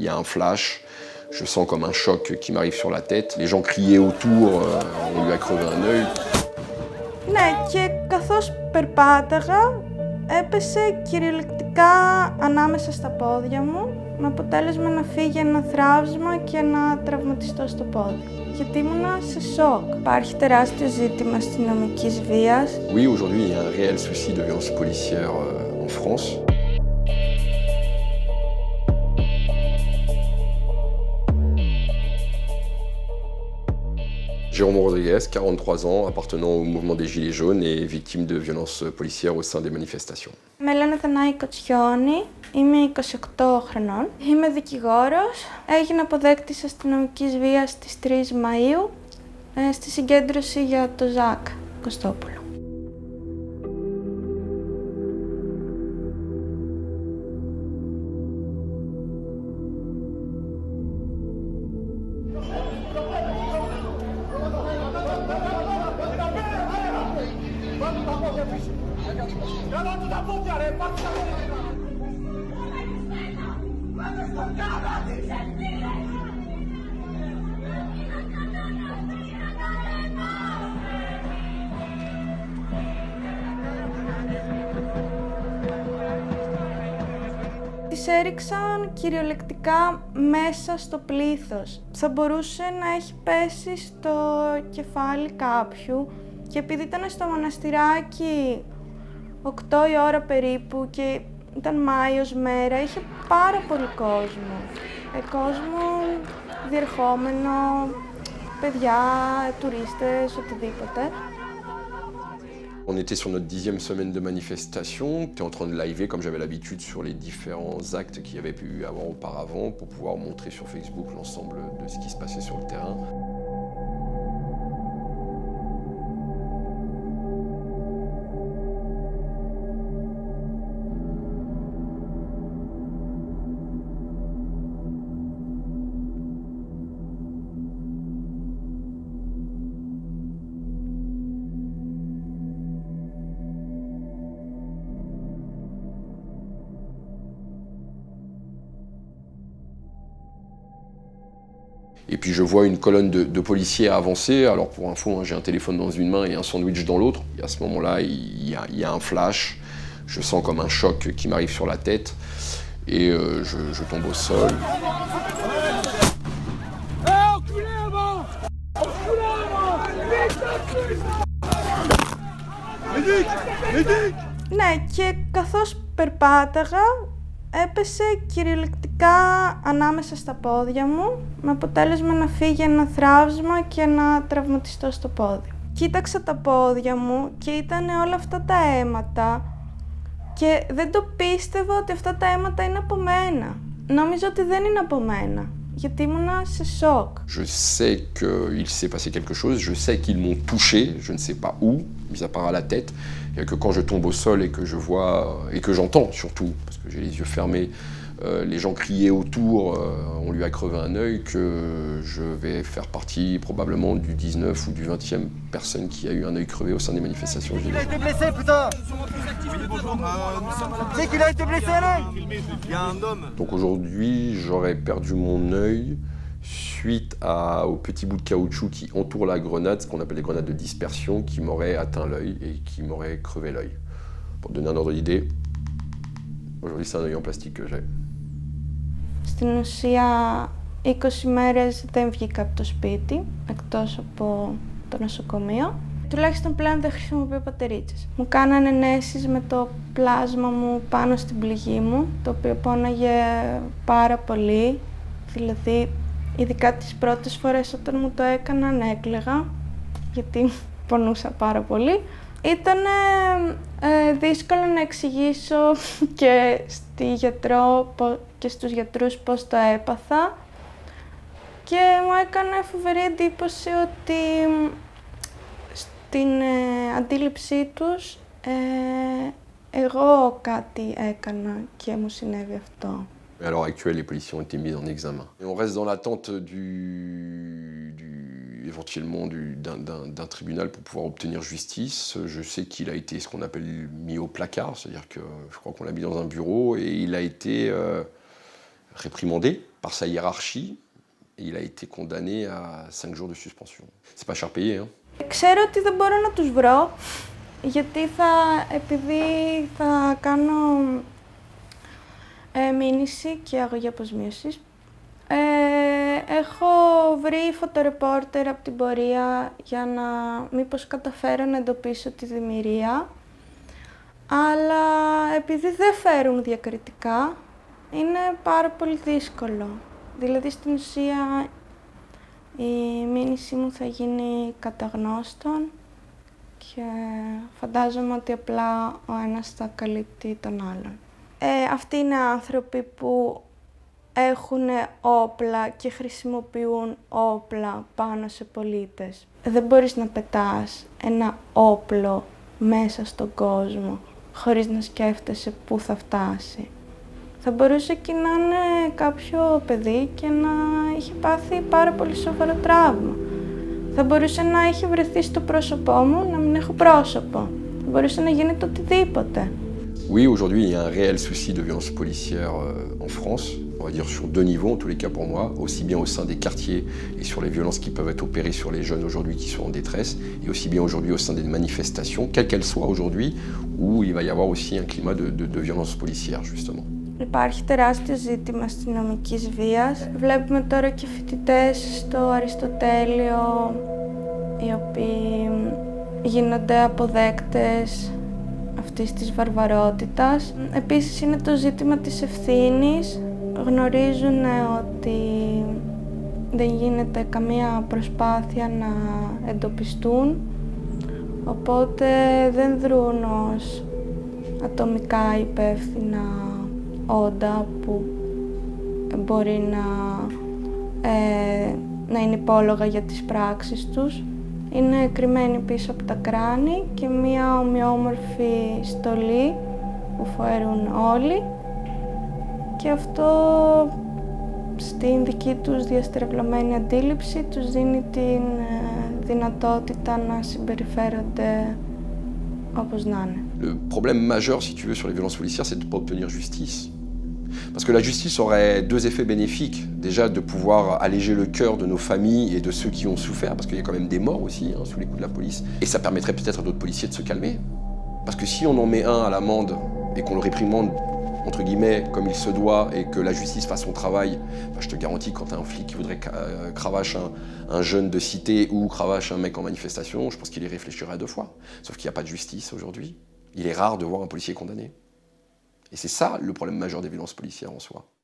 y a un flash, je sens comme un choc qui m'arrive sur la tête. Les gens criaient autour, on lui a crevé un œil. Ναι, και καθώς περπάταγα, έπεσε κυριολεκτικά ανάμεσα στα πόδια μου, με αποτέλεσμα να φύγει ένα θράψμα και να τραυματιστώ στο πόδι. Γιατί ήμουνα σε σοκ. Υπάρχει τεράστιο ζήτημα αστυνομικής βίας. Oui, aujourd'hui, il y a un réel souci de violence policière en France. Jérôme Rodriguez, 43 ans, appartenant au mouvement des Gilets jaunes et victime de violences policières au sein des manifestations. Με λένε Δανάη Κοτσιόνη, είμαι 28 χρονών, είμαι δικηγόρος, έγινα αποδέκτης αστυνομικής βίας στις 3 Μαΐου στη συγκέντρωση για το ΖΑΚ Κωστόπουλο. Τις έριξαν κυριολεκτικά μέσα στο πλήθος. Θα μπορούσε να έχει πέσει στο κεφάλι κάποιου και επειδή ήταν στο μοναστηράκι 8 η ώρα περίπου και ήταν Μάιος μέρα, είχε πάρα πολύ κόσμο. Κόσμο διερχόμενο, παιδιά, τουρίστες, οτιδήποτε. On était sur notre 10e semaine de manifestation, j'étais en train de liver comme j'avais l'habitude sur les différents actes qu'il y avait pu avoir auparavant pour pouvoir montrer sur Facebook l'ensemble de ce qui se passait sur le terrain. Et puis je vois une colonne de policiers avancer. Alors pour info, hein, j'ai un téléphone dans une main et un sandwich dans l'autre. Et à ce moment-là, il y a un flash. Je sens comme un choc qui m'arrive sur la tête. Et je tombe au sol. Ναι, και καθώς περπάταγα, έπεσε κυριολεκτικά ανάμεσα στα πόδια μου, με αποτέλεσμα να φύγει ένα θράψμα και να τραυματιστώ στο πόδι. Κοίταξα τα πόδια μου και ήταν όλα αυτά τα αίματα και δεν το πίστευα ότι αυτά τα αίματα είναι από μένα. Νόμιζα ότι δεν είναι από μένα, γιατί ήμουνα σε σοκ. Je sais qu'il s'est passé quelque chose, je sais qu'ils m'ont touché, je ne sais pas où, mis à part à la tête, et que quand je tombe au sol et que je vois, et que j'entends surtout, parce que j'ai les yeux fermés, les gens criaient autour, on lui a crevé un œil, que je vais faire partie probablement du 19 ou du 20e personne qui a eu un œil crevé au sein des manifestations. Il a été blessé, putain! C'est qu'il a été blessé à l'œil! Il y a un homme. Donc aujourd'hui, j'aurais perdu mon œil suite au petit bout de caoutchouc qui entoure la grenade, ce qu'on appelle les grenades de dispersion, qui m'auraient atteint l'œil et qui m'auraient crevé l'œil. Pour donner un ordre d'idée, aujourd'hui c'est un œil en plastique que j'ai. Στην ουσία, 20 μέρες δεν βγήκα από το σπίτι, εκτός από το νοσοκομείο. Τουλάχιστον πλέον δεν χρησιμοποιώ πατερίτσες. Μου κάνανε ενέσεις με το πλάσμα μου πάνω στην πληγή μου, το οποίο πόναγε πάρα πολύ. Δηλαδή, ειδικά τις πρώτες φορές όταν μου το έκαναν έκλαιγα, γιατί πονούσα πάρα πολύ. Ήταν δύσκολο να εξηγήσω και και στους γιατρούς πώς το έπαθα και μου έκανε φοβερή εντύπωση ότι στην αντίληψή τους εγώ κάτι έκανα και μου συνέβη αυτό. À l'heure actuelle, les policiers ont été mis en examen. Et on reste dans l'attente éventuellement d'un tribunal pour pouvoir obtenir justice. Je sais qu'il a été ce qu'on appelle mis au placard, c'est-à-dire que je crois qu'on l'a mis dans un bureau et il a été réprimandé par sa hiérarchie et il a été condamné à 5 jours de suspension. C'est pas cher payé, hein. Ξέρω ότι δεν μπορώ να τους βρω, γιατί επειδή θα κάνω μήνυση και αγωγή αποσμίωσης, έχω βρει φωτορεπόρτερ από την πορεία για να μήπως καταφέρω να εντοπίσω τη δημιουργία, αλλά επειδή δεν φέρουν διακριτικά, είναι πάρα πολύ δύσκολο. Δηλαδή, στην ουσία, η μήνυσή μου θα γίνει κατά γνώστων και φαντάζομαι ότι απλά ο ένας θα καλύπτει τον άλλον. Αυτοί είναι άνθρωποι που έχουν όπλα και χρησιμοποιούν όπλα πάνω σε πολίτες. Δεν μπορείς να πετάς ένα όπλο μέσα στον κόσμο χωρίς να σκέφτεσαι πού θα φτάσει. Θα μπορούσε και να είναι κάποιο παιδί και να είχε πάθει πάρα πολύ σοβαρό τραύμα. Θα μπορούσε να έχει βρεθεί στο πρόσωπό μου, να μην έχω πρόσωπο. Θα μπορούσε να γίνει το οτιδήποτε. Oui, aujourd'hui, il y a un réel souci de violence policière en France, on va dire sur 2 niveaux, en tous les cas pour moi, aussi bien au sein des quartiers et sur les violences qui peuvent être opérées sur les jeunes aujourd'hui qui sont en détresse, et aussi bien aujourd'hui au sein des manifestations, quelles qu'elles soient aujourd'hui, où il va y avoir aussi un climat de violence policière, justement. Υπάρχει τεράστιο ζήτημα αστυνομικής βίας. Βλέπουμε τώρα και φοιτητές στο Αριστοτέλειο, οι οποίοι γίνονται αποδέκτες αυτής της βαρβαρότητας. Επίσης είναι το ζήτημα της ευθύνης. Γνωρίζουν ότι δεν γίνεται καμία προσπάθεια να εντοπιστούν, οπότε δεν δρούν ως ατομικά υπεύθυνα όντα που μπορεί να είναι υπόλογα για τις πράξεις τους. Είναι κρυμμένοι πίσω από τα κράνη και μία ομοιόμορφη στολή που φορούν όλοι, και αυτό στην δική τους διαστρεβλωμένη αντίληψη τους δίνει την δυνατότητα να συμπεριφέρονται όπως να είναι. Le problème majeur, si tu veux, sur les violences policières, c'est de ne pas obtenir justice. Parce que la justice aurait 2 effets bénéfiques. Déjà, de pouvoir alléger le cœur de nos familles et de ceux qui ont souffert, parce qu'il y a quand même des morts aussi, hein, sous les coups de la police. Et ça permettrait peut-être à d'autres policiers de se calmer. Parce que si on en met un à l'amende et qu'on le réprimande, entre guillemets, comme il se doit, et que la justice fasse son travail, bah, je te garantis, quand tu as un flic qui voudrait cravache un jeune de cité ou cravache un mec en manifestation, je pense qu'il y réfléchirait 2 fois. Sauf qu'il n'y a pas de justice aujourd'hui. Il est rare de voir un policier condamné. Et c'est ça le problème majeur des violences policières en soi.